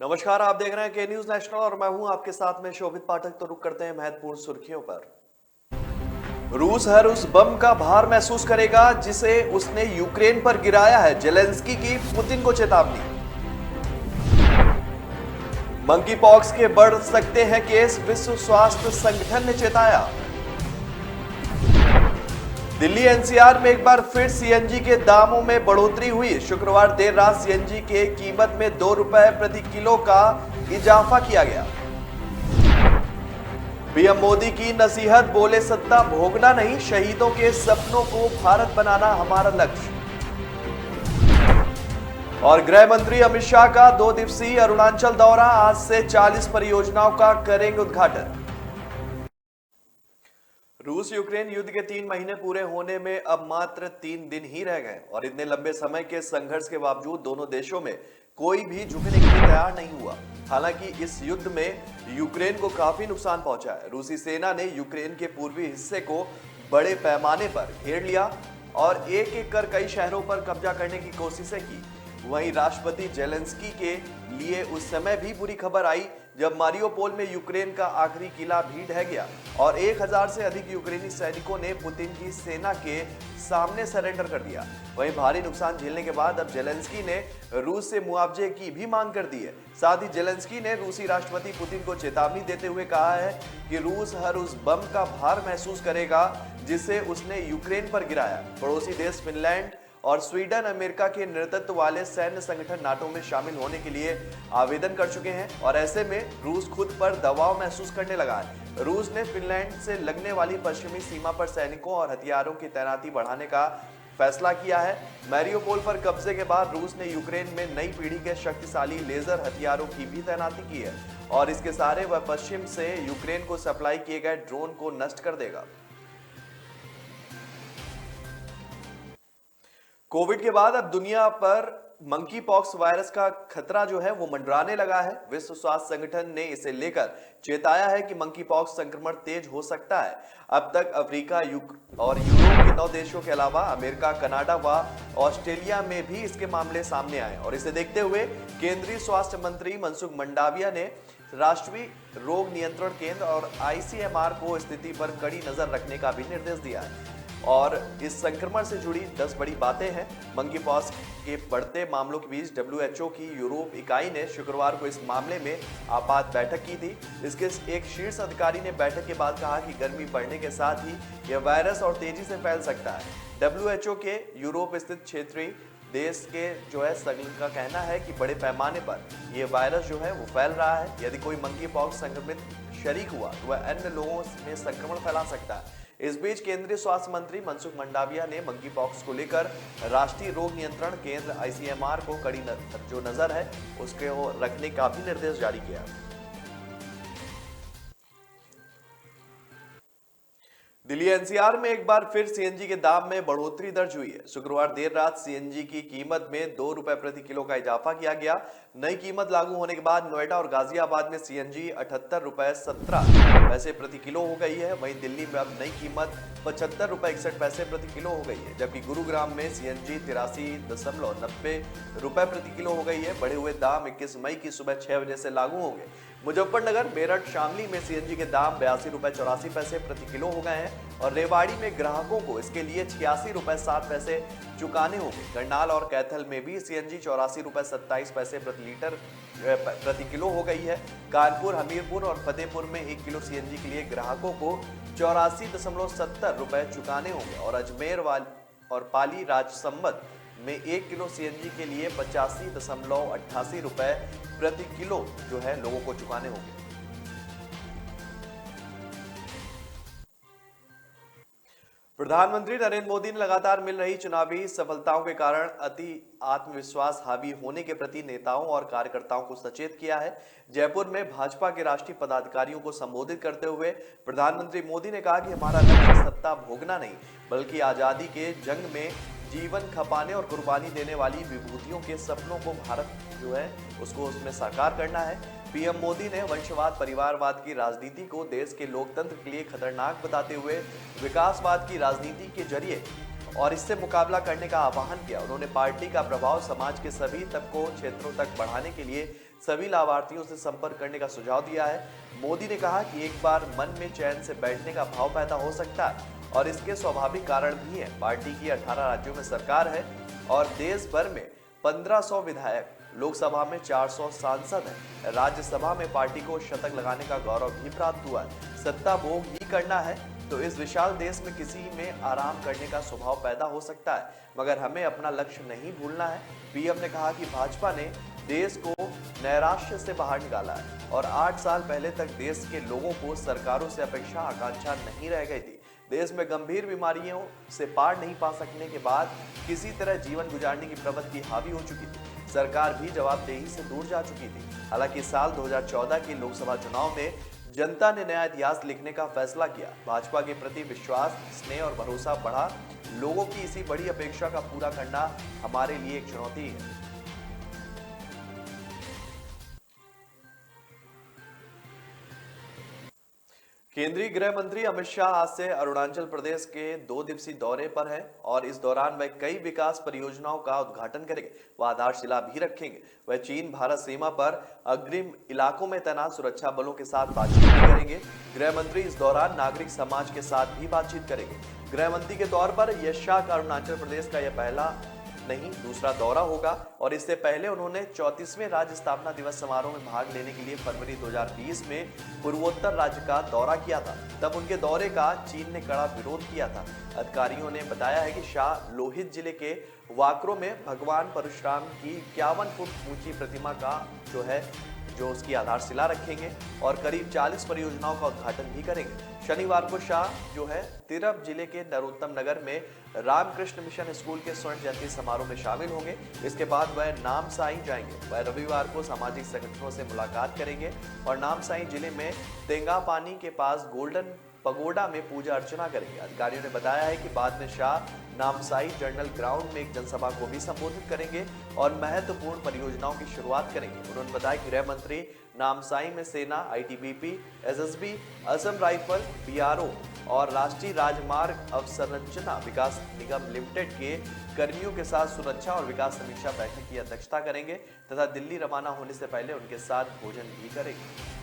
नमस्कार, आप देख रहे हैं के न्यूज नेशनल और मैं हूं आपके साथ में शोभित पाठक। तो रुक करते हैं महत्वपूर्ण सुर्खियों पर। रूस हर उस बम का भार महसूस करेगा जिसे उसने यूक्रेन पर गिराया है, जेलेंस्की की पुतिन को चेतावनी। मंकी पॉक्स के बढ़ सकते हैं केस, विश्व स्वास्थ्य संगठन ने चेताया। दिल्ली एनसीआर में एक बार फिर सीएनजी के दामों में बढ़ोतरी हुई। शुक्रवार देर रात सीएनजी के कीमत में ₹2 प्रति किलो का इजाफा किया गया। पीएम मोदी की नसीहत, बोले सत्ता भोगना नहीं, शहीदों के सपनों को भारत बनाना हमारा लक्ष्य। और गृह मंत्री अमित शाह का 2 दिवसीय अरुणाचल दौरा, आज से 40 परियोजनाओं का करेंगे उद्घाटन। रूस यूक्रेन युद्ध के 3 महीने पूरे होने में अब मात्र 3 दिन ही रह गए और इतने लंबे समय के संघर्ष के बावजूद दोनों देशों में कोई भी झुकने के लिए तैयार नहीं हुआ। हालांकि इस युद्ध में यूक्रेन को काफी नुकसान पहुंचा है। रूसी सेना ने यूक्रेन के पूर्वी हिस्से को बड़े पैमाने पर घेर लिया और एक एक कर कई शहरों पर कब्जा करने की कोशिशें की। वहीं राष्ट्रपति जेलेंस्की के लिए उस समय भी बुरी खबर आई जब मारियोपोल में यूक्रेन का आखिरी किला भी ढह गया और 1000 से अधिक यूक्रेनी सैनिकों ने पुतिन की सेना के सामने सरेंडर कर दिया। वहीं भारी नुकसान झेलने के बाद अब जेलेंस्की ने रूस से मुआवजे की भी मांग कर दी है। साथ ही जेलेंस्की ने रूसी राष्ट्रपति पुतिन को चेतावनी देते हुए कहा है कि रूस हर उस बम का भार महसूस करेगा जिसे उसने यूक्रेन पर गिराया। पड़ोसी देश फिनलैंड और स्वीडन अमेरिका के नेतृत्व वाले सैन्य संगठन नाटो में शामिल होने के लिए आवेदन कर चुके हैं और ऐसे में रूस खुद पर दबाव महसूस करने लगा है। रूस ने फिनलैंड से लगने वाली पश्चिमी सीमा पर सैनिकों और हथियारों की तैनाती बढ़ाने का फैसला किया है। मैरियोपोल पर कब्जे के बाद रूस ने यूक्रेन में नई पीढ़ी के शक्तिशाली लेजर हथियारों की भी तैनाती की है और इसके सहारे वह पश्चिम से यूक्रेन को सप्लाई किए गए ड्रोन को नष्ट कर देगा। कोविड के बाद अब दुनिया पर मंकी पॉक्स वायरस का खतरा जो है वो मंडराने लगा है। विश्व स्वास्थ्य संगठन ने इसे लेकर चेताया है कि मंकी पॉक्स संक्रमण तेज हो सकता है। अब तक अफ्रीका और यूरोप के 9 देशों के अलावा अमेरिका, कनाडा व ऑस्ट्रेलिया में भी इसके मामले सामने आए और इसे देखते हुए केंद्रीय स्वास्थ्य मंत्री मनसुख मंडाविया ने राष्ट्रीय रोग नियंत्रण केंद्र और आईसीएमआर को स्थिति पर कड़ी नजर रखने का भी निर्देश दिया है और इस संक्रमण से जुड़ी 10 बड़ी बातें हैं। मंकी पॉक्स के बढ़ते मामलों के बीच डब्ल्यूएचओ की यूरोप इकाई ने शुक्रवार को इस मामले में आपात बैठक की थी। इसके एक शीर्ष अधिकारी ने बैठक के बाद कहा कि गर्मी बढ़ने के साथ ही यह वायरस और तेजी से फैल सकता है। डब्ल्यूएचओ के यूरोप स्थित क्षेत्रीय देश के जो है संगठन का कहना है कि बड़े पैमाने पर यह वायरस जो है वो फैल रहा है। यदि कोई मंकी पॉक्स संक्रमित शरीक हुआ तो वह अन्य लोगों में संक्रमण फैला सकता है। इस बीच केंद्रीय स्वास्थ्य मंत्री मनसुख मंडाविया ने मंकी पॉक्स को लेकर राष्ट्रीय रोग नियंत्रण केंद्र आईसीएमआर को कड़ी जो नजर है उसके रखने का भी निर्देश जारी किया। दिल्ली एनसीआर में एक बार फिर सीएनजी के दाम में बढ़ोतरी दर्ज हुई है। शुक्रवार देर रात सीएनजी की कीमत में ₹2 प्रति किलो का इजाफा किया गया। नई कीमत लागू होने के बाद नोएडा और गाजियाबाद में सीएनजी ₹78.17 प्रति किलो हो गई है। वहीं दिल्ली में अब नई कीमत ₹75.61 प्रति किलो हो गई है, जबकि गुरुग्राम में सीएनजी ₹83.90 प्रति किलो हो गई है। बढ़े हुए दाम 21 मई की सुबह 6 बजे से लागू होंगे। मुजफ्फरनगर, मेरठ, शामली में सीएनजी के दाम ₹82.84 प्रति किलो हो गए हैं और रेवाड़ी में ग्राहकों को इसके लिए ₹86.07 चुकाने होंगे। करनाल और कैथल में भी सीएनजी ₹84.27 प्रति किलो हो गई है। कानपुर, हमीरपुर और फतेहपुर में 1 किलो सीएनजी के लिए ग्राहकों को ₹84.70 चुकाने होंगे और अजमेर और पाली राजसमंद में 1 किलो सीएनजी के लिए ₹85.88 प्रति किलो जो है लोगों को चुकाने होंगे। प्रधानमंत्री नरेंद्र मोदी ने लगातार मिल रही चुनावी सफलताओं के कारण अति आत्मविश्वास हावी होने के प्रति नेताओं और कार्यकर्ताओं को सचेत किया है। जयपुर में भाजपा के राष्ट्रीय पदाधिकारियों को संबोधित करते हुए प्रधानमंत्री मोदी ने कहा कि हमारा लक्ष्य सत्ता भोगना नहीं बल्कि आजादी के जंग में जीवन खपाने और कुर्बानी देने वाली विभूतियों के सपनों को भारत जो है उसको उसमें साकार करना है। पीएम मोदी ने वंशवाद, परिवारवाद की राजनीति को देश के लोकतंत्र के लिए खतरनाक बताते हुए विकासवाद की राजनीति के जरिए और इससे मुकाबला करने का आह्वान किया। उन्होंने पार्टी का प्रभाव समाज के सभी तबकों क्षेत्रों तक बढ़ाने के लिए सभी लाभार्थियों से संपर्क करने का सुझाव दिया है। मोदी ने कहा कि एक बार मन में चैन से बैठने का भाव पैदा हो सकता है और इसके स्वाभाविक कारण भी है। पार्टी की 18 राज्यों में सरकार है और देश भर में 1500 विधायक, लोकसभा में 400 सांसद हैं। राज्यसभा में पार्टी को शतक लगाने का गौरव भी प्राप्त हुआ है। सत्ता भोग ही करना है तो इस विशाल देश में किसी में आराम करने का स्वभाव पैदा हो सकता है, मगर हमें अपना लक्ष्य नहीं भूलना है। पीएम ने कहा कि भाजपा ने देश को नैराश्य से बाहर निकाला है और 8 साल पहले तक देश के लोगों को सरकारों से अपेक्षा आकांक्षा नहीं रह गई थी। देश में गंभीर बीमारियों से पार नहीं पा सकने के बाद किसी तरह जीवन गुजारने की प्रवृत्ति हावी हो चुकी थी। सरकार भी जवाबदेही से दूर जा चुकी थी। हालांकि साल 2014 के लोकसभा चुनाव में जनता ने नया इतिहास लिखने का फैसला किया। भाजपा के प्रति विश्वास, स्नेह और भरोसा बढ़ा। लोगों की इसी बड़ी अपेक्षा का पूरा करना हमारे लिए एक चुनौती है। केंद्रीय गृह मंत्री अमित शाह आज से अरुणाचल प्रदेश के 2 दिवसीय दौरे पर हैं और इस दौरान वह कई विकास परियोजनाओं का उद्घाटन करेंगे। वह आधारशिला भी रखेंगे। वह चीन भारत सीमा पर अग्रिम इलाकों में तैनात सुरक्षा बलों के साथ बातचीत भी करेंगे। गृह मंत्री इस दौरान नागरिक समाज के साथ भी बातचीत करेंगे। गृह मंत्री के तौर पर यश शाह का अरुणाचल प्रदेश का यह पहला नहीं दूसरा दौरा होगा और इससे पहले उन्होंने 34वें राज्य स्थापना दिवस समारोह में भाग लेने के लिए फरवरी 2020 में पूर्वोत्तर राज्य का दौरा किया था। तब उनके दौरे का चीन ने कड़ा विरोध किया था। अधिकारियों ने बताया है कि शाह लोहित जिले के वाकरो में भगवान परशुराम की 51 फुट ऊंची प्रतिमा का जो उसकी आधारशिला रखेंगे और करीब 40 परियोजनाओं का उद्घाटन भी करेंगे। शनिवार को शाह तिरप जिले के नरोत्तम नगर में रामकृष्ण मिशन स्कूल के स्वर्ण जयंती समारोह में शामिल होंगे। इसके बाद वह नामसाई जाएंगे। वह रविवार को सामाजिक संगठनों से मुलाकात करेंगे और नामसाई जिले में तेंगापानी के पास गोल्डन पगोडा में पूजा अर्चना करेंगे। अधिकारियों ने बताया है कि बाद में शाह नामसाई जनरल ग्राउंड में एक जनसभा को भी संबोधित करेंगे और महत्वपूर्ण परियोजनाओं की शुरुआत करेंगे। उन्होंने बताया कि गृह मंत्री नामसाई में सेना, ITBP, SSB, Assam rifle, BRO और राष्ट्रीय राजमार्ग अवसंरचना विकास निगम लिमिटेड के कर्मियों के साथ सुरक्षा और विकास समीक्षा बैठक की अध्यक्षता करेंगे तथा दिल्ली रवाना होने से पहले उनके साथ भोजन भी करेंगे।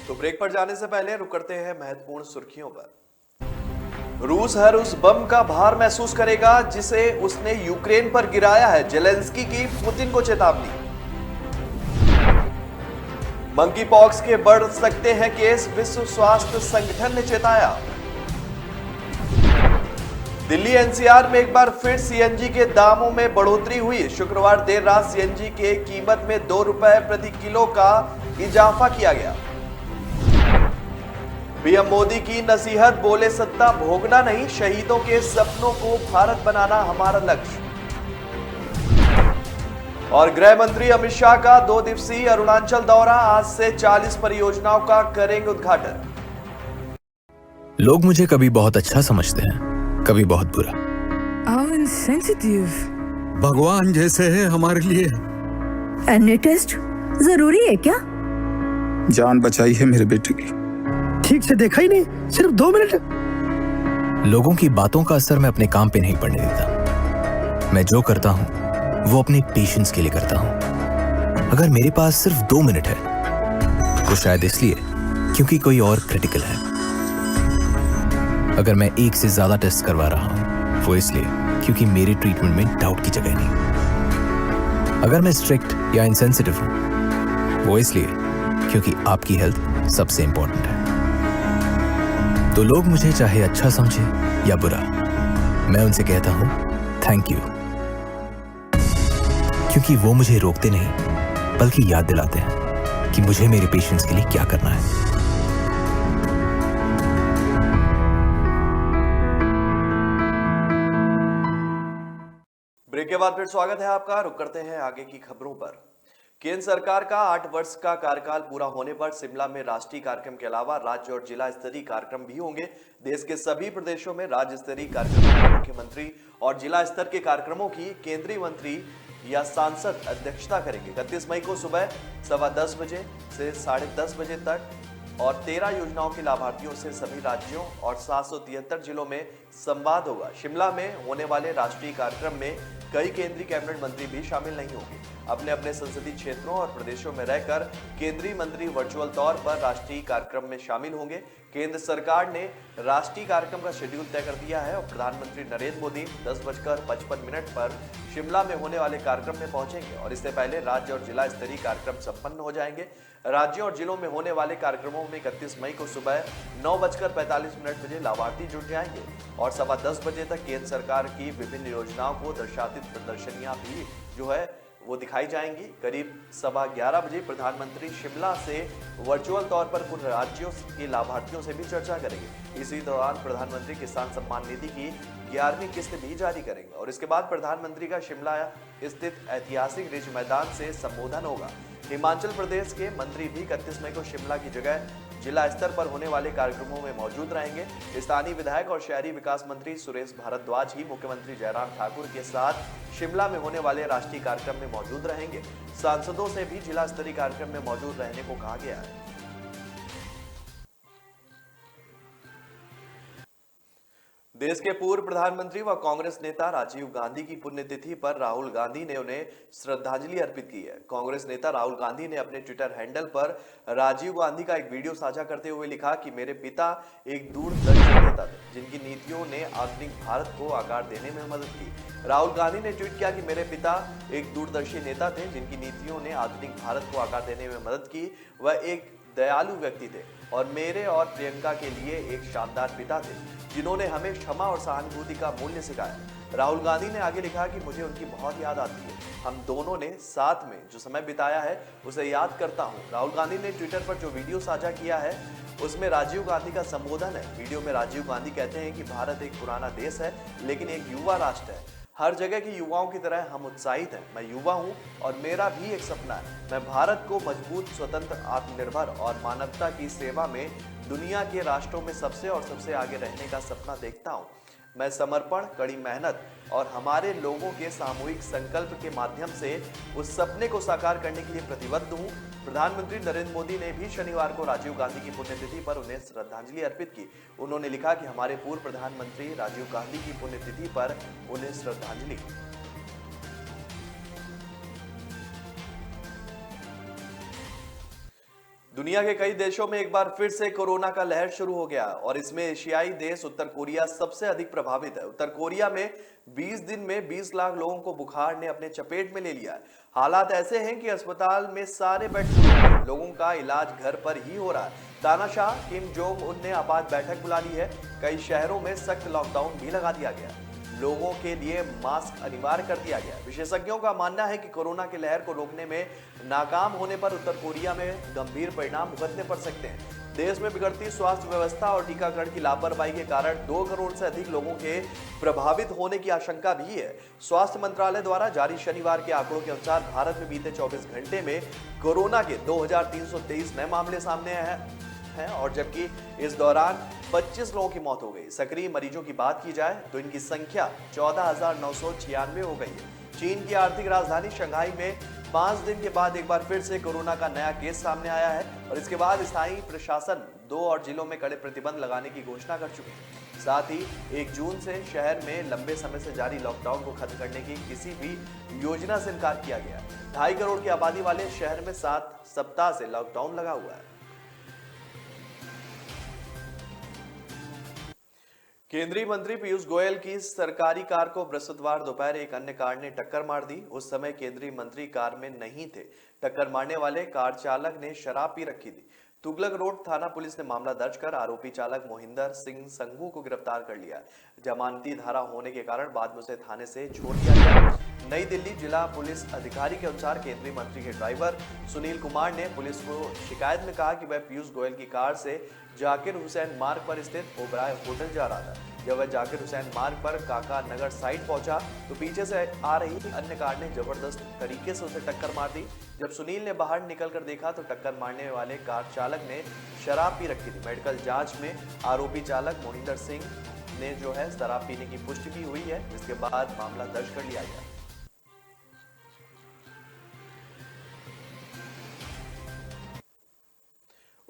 तो ब्रेक पर जाने से पहले रुक करते हैं महत्वपूर्ण सुर्खियों पर। रूस हर उस बम का भार महसूस करेगा जिसे उसने यूक्रेन पर गिराया है, जेलेंस्की की पुतिन को चेतावनी। मंकी पॉक्स के बढ़ सकते हैं केस, विश्व स्वास्थ्य संगठन ने चेताया। दिल्ली एनसीआर में एक बार फिर सीएनजी के दामों में बढ़ोतरी हुई। शुक्रवार देर रात सीएनजी के कीमत में 2 रुपए प्रति किलो का इजाफा किया गया। पीएम मोदी की नसीहत, बोले सत्ता भोगना नहीं, शहीदों के सपनों को भारत बनाना हमारा लक्ष्य। और गृह मंत्री अमित शाह का 2 दिवसीय अरुणाचल दौरा, आज से 40 परियोजनाओं का करेंगे उद्घाटन। लोग मुझे कभी बहुत अच्छा समझते हैं, कभी बहुत बुरा। भगवान जैसे है हमारे लिए। एनए टेस्ट जरूरी है क्या? जान बचाई है मेरे बेटे की। ठीक से देखा ही नहीं, सिर्फ 2 मिनट। लोगों की बातों का असर मैं अपने काम पे नहीं पड़ने देता। मैं जो करता हूं वो अपने पेशेंस के लिए करता हूं। अगर मेरे पास सिर्फ 2 मिनट है तो शायद इसलिए क्योंकि कोई और क्रिटिकल है। अगर मैं 1 से ज्यादा टेस्ट करवा रहा हूं वो इसलिए क्योंकि मेरे ट्रीटमेंट में डाउट की जगह नहीं। अगर मैं स्ट्रिक्ट या इनसेंसिटिव हूं वो इसलिए क्योंकि आपकी हेल्थ सबसे इंपॉर्टेंट है। तो लोग मुझे चाहे अच्छा समझे या बुरा, मैं उनसे कहता हूं थैंक यू, क्योंकि वो मुझे रोकते नहीं बल्कि याद दिलाते हैं कि मुझे मेरे पेशेंट्स के लिए क्या करना है। ब्रेक के बाद फिर स्वागत है आपका। रुक करते हैं आगे की खबरों पर। केंद्र सरकार का 8 वर्ष का कार्यकाल पूरा होने पर शिमला में राष्ट्रीय कार्यक्रम के अलावा राज्य और जिला स्तरीय कार्यक्रम भी होंगे। देश के सभी प्रदेशों में राज्य स्तरीय कार्यक्रम, मुख्यमंत्री और जिला स्तर के कार्यक्रमों की केंद्रीय मंत्री या सांसद अध्यक्षता करेंगे। 31 मई को सुबह 10:15 बजे से 10:30 बजे तक और 13 योजनाओं के लाभार्थियों से सभी राज्यों और 773 जिलों में संवाद होगा। शिमला में होने वाले राष्ट्रीय कार्यक्रम में कई केंद्रीय कैबिनेट मंत्री भी शामिल नहीं होंगे। अपने अपने संसदीय क्षेत्रों और प्रदेशों में रहकर केंद्रीय मंत्री वर्चुअल तौर पर राष्ट्रीय कार्यक्रम में शामिल होंगे। केंद्र सरकार ने राष्ट्रीय कार्यक्रम का शेड्यूल तय कर दिया है और प्रधानमंत्री नरेंद्र मोदी 10:55 पर शिमला में होने वाले कार्यक्रम में पहुंचेंगे और इससे पहले राज्य और जिला स्तरीय कार्यक्रम संपन्न हो जाएंगे। राज्यों और जिलों में होने वाले कार्यक्रमों में 31 मई को सुबह 9:45 बजे लाभार्थी जुट जाएंगे और 10:15 बजे तक केंद्र सरकार की विभिन्न योजनाओं को दर्शाती प्रदर्शनियां भी जो है वो दिखाई जाएंगी। करीब 11:15 बजे प्रधानमंत्री शिमला से वर्चुअल तौर पर कुछ राज्यों के लाभार्थियों से भी चर्चा करेंगे। इसी दौरान प्रधानमंत्री किसान सम्मान निधि की 11वीं किस्त भी जारी करेंगे और इसके बाद प्रधानमंत्री का शिमला स्थित ऐतिहासिक रिज मैदान से संबोधन होगा। हिमाचल प्रदेश के मंत्री भी 31 मई को शिमला की जगह जिला स्तर पर होने वाले कार्यक्रमों में मौजूद रहेंगे। स्थानीय विधायक और शहरी विकास मंत्री सुरेश भारद्वाज ही मुख्यमंत्री जयराम ठाकुर के साथ शिमला में होने वाले राष्ट्रीय कार्यक्रम में मौजूद रहेंगे। सांसदों से भी जिला स्तरीय कार्यक्रम में मौजूद रहने को कहा गया है। देश के पूर्व प्रधानमंत्री व कांग्रेस नेता राजीव गांधी की पुण्यतिथि पर राहुल गांधी ने उन्हें श्रद्धांजलि अर्पित की है। कांग्रेस नेता राहुल गांधी ने अपने ट्विटर हैंडल पर राजीव गांधी का एक वीडियो साझा करते हुए लिखा कि मेरे पिता एक दूरदर्शी नेता थे जिनकी नीतियों ने आधुनिक भारत को आकार देने में मदद की। राहुल गांधी ने ट्वीट किया कि मेरे पिता एक दूरदर्शी नेता थे जिनकी नीतियों ने आधुनिक भारत को आकार देने में मदद की। वह एक दयालु व्यक्ति थे और मेरे और प्रियंका के लिए एक शानदार पिता थे जिन्होंने हमें क्षमा और सहानुभूति का मूल्य सिखाया। राहुल गांधी ने आगे लिखा कि मुझे उनकी बहुत याद आती है। हम दोनों ने साथ में जो समय बिताया है उसे याद करता हूं। राहुल गांधी ने ट्विटर पर जो वीडियो साझा किया है उसमें राजीव गांधी का संबोधन है। वीडियो में राजीव गांधी कहते हैं कि भारत एक पुराना देश है लेकिन एक युवा राष्ट्र है। हर जगह के युवाओं की तरह हम उत्साहित हैं। मैं युवा हूं और मेरा भी एक सपना है। मैं भारत को मजबूत, स्वतंत्र, आत्मनिर्भर और मानवता की सेवा में दुनिया के राष्ट्रों में सबसे आगे रहने का सपना देखता हूं। मैं समर्पण, कड़ी मेहनत और हमारे लोगों के सामूहिक संकल्प के माध्यम से उस सपने को साकार करने के लिए प्रतिबद्ध हूं। प्रधानमंत्री नरेंद्र मोदी ने भी शनिवार को राजीव गांधी की पुण्यतिथि पर उन्हें श्रद्धांजलि अर्पित की। उन्होंने लिखा कि हमारे पूर्व प्रधानमंत्री राजीव गांधी की पुण्यतिथि पर उन्हें श्रद्धांजलि। दुनिया के कई देशों में एक बार फिर से कोरोना का लहर शुरू हो गया और इसमें एशियाई देश उत्तर कोरिया सबसे अधिक प्रभावित है। उत्तर कोरिया में 20 दिन में 20 लाख लोगों को बुखार ने अपने चपेट में ले लिया है। हालात ऐसे हैं कि अस्पताल में सारे बेड फुल हैं। लोगों का इलाज घर पर ही हो रहा है। तानाशाह किम जोंग उन ने आपात बैठक बुला ली है। कई शहरों में सख्त लॉकडाउन भी लगा दिया गया। लोगों के लिए मास्क अनिवार्य कर दिया गया। विशेषज्ञों का मानना है कि कोरोना की लहर को रोकने में नाकाम होने पर उत्तर कोरिया में गंभीर परिणाम भुगतने पड़ सकते हैं। देश में बिगड़ती स्वास्थ्य व्यवस्था और टीकाकरण की लापरवाही के कारण 2 करोड़ से अधिक लोगों के प्रभावित होने की आशंका भी है। स्वास्थ्य मंत्रालय द्वारा जारी शनिवार के आंकड़ों के अनुसार भारत में बीते 24 घंटे में कोरोना के 2323 नए मामले सामने आए हैं और जबकि इस दौरान 25 लोगों की मौत हो गई। सक्रिय मरीजों की बात की जाए तो इनकी संख्या 14,996 हो गई है। चीन की आर्थिक राजधानी शंघाई में 5 दिन के बाद एक बार फिर से कोरोना का नया केस सामने आया है और इसके बाद स्थायी प्रशासन 2 और जिलों में कड़े प्रतिबंध लगाने की घोषणा कर चुके हैं। साथ ही 1 जून से शहर में लंबे समय से जारी लॉकडाउन को खत्म करने की किसी भी योजना से इनकार किया गया। 2.5 करोड़ की आबादी वाले शहर में 7 सप्ताह से लॉकडाउन लगा हुआ है। केंद्रीय मंत्री पीयूष गोयल की सरकारी कार को बृहस्पतिवार दोपहर एक अन्य कार ने टक्कर मार दी। उस समय केंद्रीय मंत्री कार में नहीं थे। टक्कर मारने वाले कार चालक ने शराब पी रखी थी। तुगलक रोड थाना पुलिस ने मामला दर्ज कर आरोपी चालक मोहिंदर सिंह संघू को गिरफ्तार कर लिया। जमानती धारा होने के कारण बाद में उसे थाने से छोड़ दिया गया। नई दिल्ली जिला पुलिस अधिकारी के अनुसार केंद्रीय मंत्री के ड्राइवर सुनील कुमार ने पुलिस को शिकायत में कहा कि वह पीयूष गोयल की कार से जाकिर हुसैन मार्ग पर स्थित ओबराय होटल जा रहा था। जब वह जाकिर हुसैन मार्ग पर काका नगर साइड पहुंचा तो पीछे से आ रही अन्य कार ने जबरदस्त तरीके से उसे टक्कर मार दी। जब सुनील ने बाहर निकलकर देखा तो टक्कर मारने वाले कार चालक ने शराब पी रखी थी। मेडिकल जांच में आरोपी चालक मोहिंदर सिंह ने जो है शराब पीने की पुष्टि भी हुई है, जिसके बाद मामला दर्ज कर लिया गया।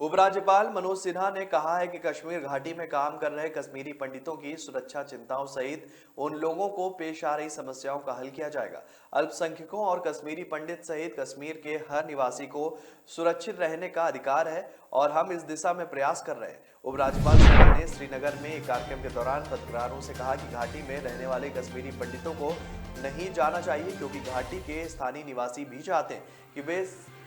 उपराज्यपाल मनोज सिन्हा ने कहा है कि कश्मीर घाटी में काम कर रहे कश्मीरी पंडितों की सुरक्षा चिंताओं सहित उन लोगों को पेश आ रही समस्याओं का हल किया जाएगा। अल्पसंख्यकों और कश्मीरी पंडित सहित कश्मीर के हर निवासी को सुरक्षित रहने का अधिकार है और हम इस दिशा में प्रयास कर रहे हैं। उपराज्यपाल सिन्हा ने श्रीनगर में एक कार्यक्रम के दौरान पत्रकारों से कहा कि घाटी में रहने वाले कश्मीरी पंडितों को नहीं जाना चाहिए, क्योंकि घाटी के स्थानीय निवासी भी चाहते हैं कि वे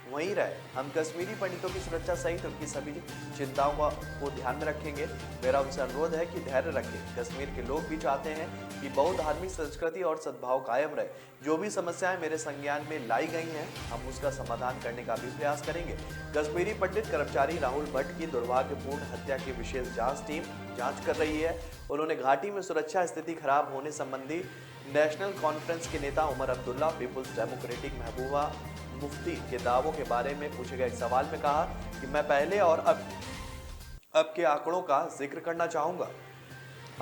वहीं रहे। हम कश्मीरी पंडितों की सुरक्षा सहित उनकी सभी चिंताओं को ध्यान में रखेंगे। मेरा उनसे अनुरोध है कि धैर्य रखें। कश्मीर के लोग भी चाहते हैं कि बहुधार्मिक संस्कृति और सद्भाव कायम रहे। जो भी समस्याएं मेरे संज्ञान में लाई गई हैं, हम उसका समाधान करने का भी प्रयास करेंगे। कश्मीरी पंडित कर्मचारी राहुल भट्ट की दुर्भाग्यपूर्ण हत्या की विशेष जांच टीम जांच कर रही है। उन्होंने घाटी में सुरक्षा स्थिति खराब होने संबंधी नेशनल कॉन्फ्रेंस के नेता उमर अब्दुल्ला, पीपुल्स डेमोक्रेटिक महबूबा मुफ्ती के दावों के बारे में पूछे गए एक सवाल में कहा कि मैं पहले और अब के आंकड़ों का जिक्र करना चाहूंगा।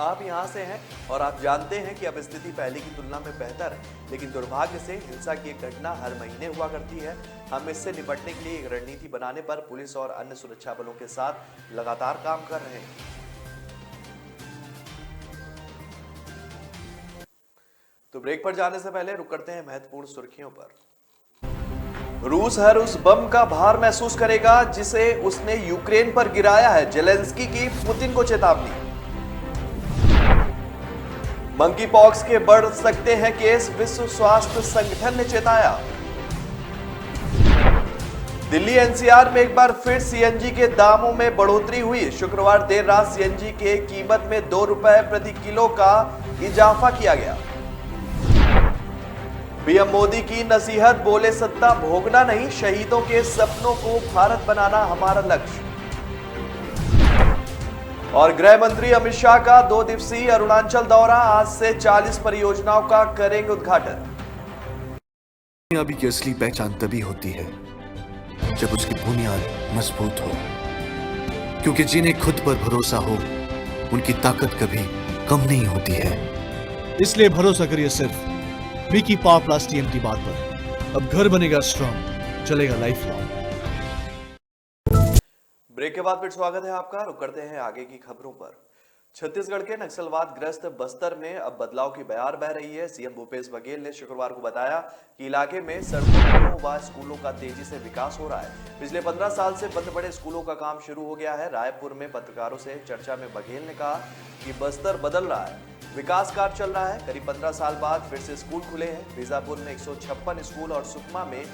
आप यहां से हैं और आप जानते हैं कि अब स्थिति पहले की तुलना में बेहतर है, लेकिन दुर्भाग्य से हिंसा की एक घटना हर महीने हुआ करती है। हम इससे निपटने के लिए एक रणनीति बनाने पर पुलिस और अन्य सुरक्षा बलों के साथ लगातार काम कर रहे हैं। तो ब्रेक पर जाने से पहले रुक करते हैं महत्वपूर्ण सुर्खियों पर। रूस हर उस बम का भार महसूस करेगा जिसे उसने यूक्रेन पर गिराया है, जेलेंस्की की पुतिन को चेतावनी। मंकी पॉक्स के बढ़ सकते हैं केस, विश्व स्वास्थ्य संगठन ने चेताया। दिल्ली एनसीआर में एक बार फिर सीएनजी के दामों में बढ़ोतरी हुई। शुक्रवार देर रात सीएनजी के कीमत में 2 रुपए प्रति किलो का इजाफा किया गया। पीएम मोदी की नसीहत, बोले सत्ता भोगना नहीं, शहीदों के सपनों को भारत बनाना हमारा लक्ष्य। और गृह मंत्री अमित शाह का 2 दिवसीय अरुणाचल दौरा, आज से 40 परियोजनाओं का करेंगे उद्घाटन। कामयाबी की असली पहचान तभी होती है जब उसकी बुनियाद मजबूत हो, क्योंकि जिन्हें खुद पर भरोसा हो उनकी ताकत कभी कम नहीं होती है। इसलिए भरोसा करिए सिर्फ विकी पावर प्लस टीएमटी बात पर। अब घर बनेगा स्ट्रॉन्ग, चलेगा लाइफ लॉन्ग। ब्रेक के बाद फिर स्वागत है आपका। रुक करते हैं आगे की खबरों पर। छत्तीसगढ़ के नक्सलवाद ग्रस्त बस्तर में अब बदलाव की बयार बह रही है। सीएम भूपेश बघेल ने शुक्रवार को बताया कि इलाके में सड़कों व स्कूलों का तेजी से विकास हो रहा है। पिछले 15 साल से बंद पड़े स्कूलों का काम शुरू हो गया है। रायपुर में पत्रकारों से चर्चा में बघेल ने कहा कि बस्तर बदल रहा है, विकास कार्य चल रहा है। करीब 15 साल बाद फिर से स्कूल खुले हैं। बीजापुर में 156 स्कूल और सुकमा में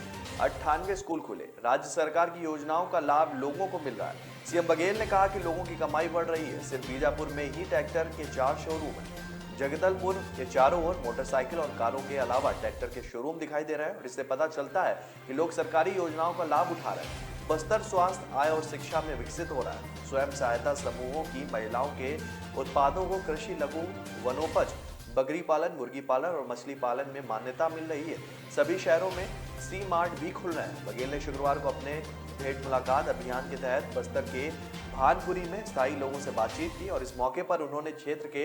98 स्कूल खुले। राज्य सरकार की योजनाओं का लाभ लोगों को मिल रहा है। सीएम बघेल ने कहा कि लोगों की कमाई बढ़ रही है। सिर्फ बीजापुर में ही ट्रैक्टर के 4 शोरूम हैं। जगदलपुर के चारों ओर मोटरसाइकिल और कारों के अलावा ट्रैक्टर के शोरूम दिखाई दे रहे हैं और इससे पता चलता है कि लोग सरकारी योजनाओं का लाभ उठा रहे हैं। बस्तर स्वास्थ्य, आय और शिक्षा में विकसित हो रहा है। स्वयं सहायता समूहों की महिलाओं के उत्पादों को कृषि, लघु वनोपज, बकरी पालन, मुर्गी पालन और मछली पालन में मान्यता मिल रही है। सभी शहरों में सी मार्ट भी खुल रहे हैं। बघेल ने शुक्रवार को अपने भेंट मुलाकात अभियान के तहत बस्तर के भानपुरी में स्थायी लोगों से बातचीत की और इस मौके पर उन्होंने क्षेत्र के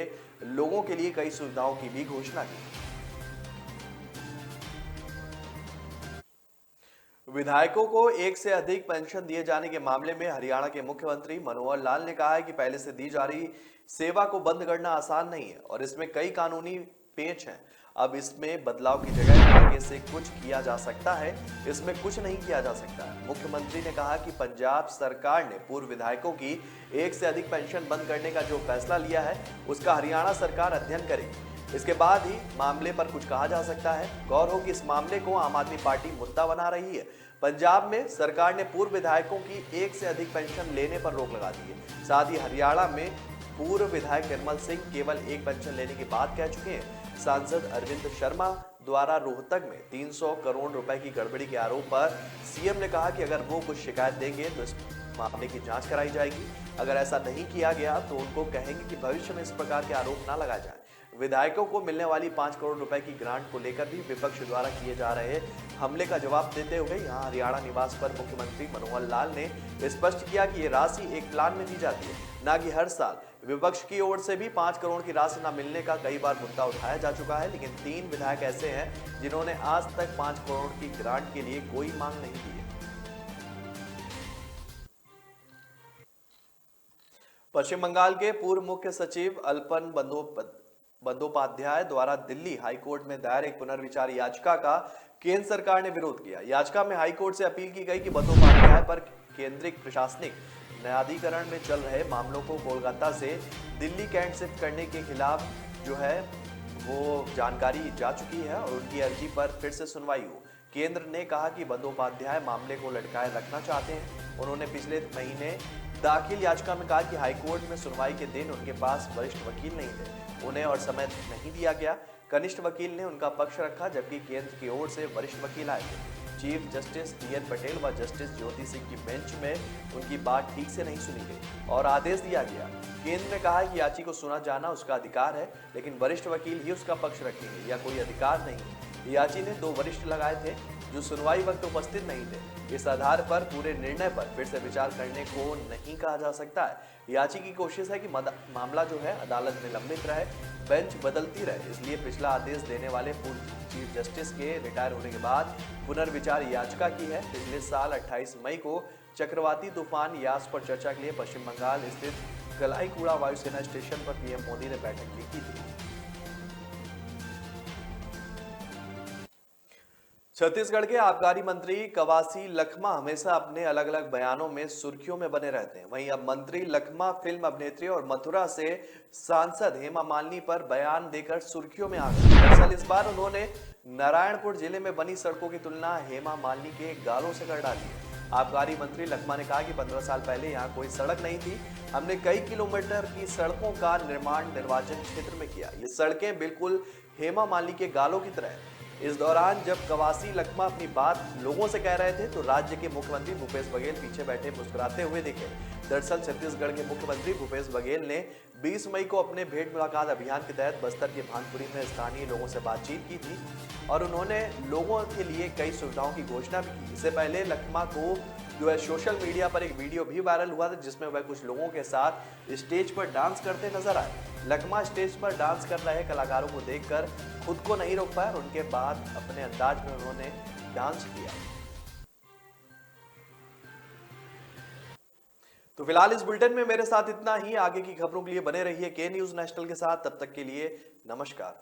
लोगों के लिए कई सुविधाओं की भी घोषणा की। विधायकों को एक से अधिक पेंशन दिए जाने के मामले में हरियाणा के मुख्यमंत्री मनोहर लाल ने कहा है कि पहले से दी जा रही सेवा को बंद करना आसान नहीं है और इसमें कई कानूनी पेच हैं। अब इसमें बदलाव की जगह आगे से कुछ किया जा सकता है, इसमें कुछ नहीं किया जा सकता है। मुख्यमंत्री ने कहा कि पंजाब सरकार ने पूर्व विधायकों की एक से अधिक पेंशन बंद करने का जो फैसला लिया है उसका हरियाणा सरकार अध्ययन करेगी। इसके बाद ही मामले पर कुछ कहा जा सकता है। गौर हो कि इस मामले को आम आदमी पार्टी मुद्दा बना रही है। पंजाब में सरकार ने पूर्व विधायकों की एक से अधिक पेंशन लेने पर रोक लगा दी है। साथ ही हरियाणा में पूर्व विधायक निर्मल सिंह केवल एक पेंशन लेने की बात कह चुके हैं। सांसद अरविंद शर्मा द्वारा रोहतक में 300 करोड़ रुपए की गड़बड़ी के आरोप पर सीएम ने कहा कि अगर वो कुछ शिकायत देंगे तो इस मामले की जांच कराई जाएगी। अगर ऐसा नहीं किया गया तो उनको कहेंगे कि भविष्य में इस प्रकार के आरोप ना लगाए जाए। विधायकों को मिलने वाली 5 करोड़ रुपए की ग्रांट को लेकर भी विपक्ष द्वारा किए जा रहे हमले का जवाब देते हुए यहां हरियाणा निवास पर मुख्यमंत्री मनोहर लाल ने स्पष्ट किया कि ये राशि एक प्लान में दी जाती है, ना कि हर साल। विपक्ष की ओर से भी 5 करोड़ की राशि न मिलने का कई बार मुद्दा उठाया जा चुका है, लेकिन 3 विधायक ऐसे हैं जिन्होंने आज तक 5 करोड़ की ग्रांट के लिए कोई मांग नहीं की है। पश्चिम बंगाल के पूर्व मुख्य सचिव अल्पन बंदोपाध्याय द्वारा दिल्ली हाईकोर्ट में दायर एक पुनर्विचार याचिका का केंद्र सरकार ने विरोध किया। याचिका में हाईकोर्ट से अपील की गई कि बंदोपाध्याय पर केंद्रीय प्रशासनिक न्यायाधिकरण में चल रहे मामलों को कोलकाता से दिल्ली कैंट शिफ्ट करने के खिलाफ जो है वो जानकारी जा चुकी है और उनकी अर्जी पर फिर से सुनवाई हो। केंद्र ने कहा कि बंदोपाध्याय मामले को लटकाए रखना चाहते हैं। उन्होंने पिछले महीने दाखिल याचिका में कहा कि हाईकोर्ट में सुनवाई के दिन उनके पास वरिष्ठ वकील नहीं थे, उन्हें और समय नहीं दिया गया। कनिष्ठ वकील ने उनका पक्ष रखा, जबकि केंद्र की ओर से वरिष्ठ वकील आए थे। Chief justice TN. पटेल व जस्टिस ज्योति सिंह की बेंच में उनकी बात ठीक से नहीं सुनी गई और आदेश दिया गया। केंद्र ने कहा कि याची को सुना जाना उसका अधिकार है, लेकिन वरिष्ठ वकील ही उसका पक्ष रखेंगे, या कोई अधिकार नहीं। याची ने 2 वरिष्ठ लगाए थे जो सुनवाई वक्त उपस्थित नहीं थे। इस आधार पर पूरे निर्णय पर फिर से विचार करने को नहीं कहा जा सकता है। याची की कोशिश है कि मामला जो है अदालत में लंबित रहे, बेंच बदलती रहे, इसलिए पिछला आदेश देने वाले पूर्व चीफ जस्टिस के रिटायर होने के बाद पुनर्विचार याचिका की है। पिछले साल 28 मई को चक्रवाती तूफान यास पर चर्चा के लिए पश्चिम बंगाल स्थित कलाईकुड़ा वायुसेना स्टेशन पर पीएम मोदी ने बैठक भी की थी। छत्तीसगढ़ के आबकारी मंत्री कवासी लखमा हमेशा अपने अलग अलग बयानों में सुर्खियों में बने रहते हैं। वहीं अब मंत्री लखमा फिल्म अभिनेत्री और मथुरा से सांसद हेमा मालिनी पर बयान देकर सुर्खियों में आ गए। दरअसल इस बार उन्होंने नारायणपुर जिले में बनी सड़कों की तुलना हेमा मालिनी के गालों से कर डाली है। आबकारी मंत्री लखमा ने कहा कि 15 साल पहले यहाँ कोई सड़क नहीं थी, हमने कई किलोमीटर की सड़कों का निर्माण निर्वाचन क्षेत्र में किया। ये सड़कें बिल्कुल हेमा मालिनी के गालों की तरह है। इस दौरान जब कवासी लखमा अपनी बात लोगों से कह रहे थे तो राज्य के मुख्यमंत्री भूपेश बघेल पीछे बैठे मुस्कुराते हुए दिखे। दरअसल छत्तीसगढ़ के मुख्यमंत्री भूपेश बघेल ने 20 मई को अपने भेंट मुलाकात अभियान के तहत बस्तर के भानपुरी में स्थानीय लोगों से बातचीत की थी और उन्होंने लोगों के लिए कई सुविधाओं की घोषणा भी की। इससे पहले लखमा को जो है सोशल मीडिया पर एक वीडियो भी वायरल हुआ था जिसमें वह कुछ लोगों के साथ स्टेज पर डांस करते नजर आए। लखमा स्टेज पर डांस कर रहे कलाकारों को देखकर खुद को नहीं रोक पाए और उनके बाद अपने अंदाज में उन्होंने डांस किया। तो फिलहाल इस बुलेटिन में मेरे साथ इतना ही। आगे की खबरों के लिए बने रहिए के न्यूज नेशनल के साथ। तब तक के लिए नमस्कार।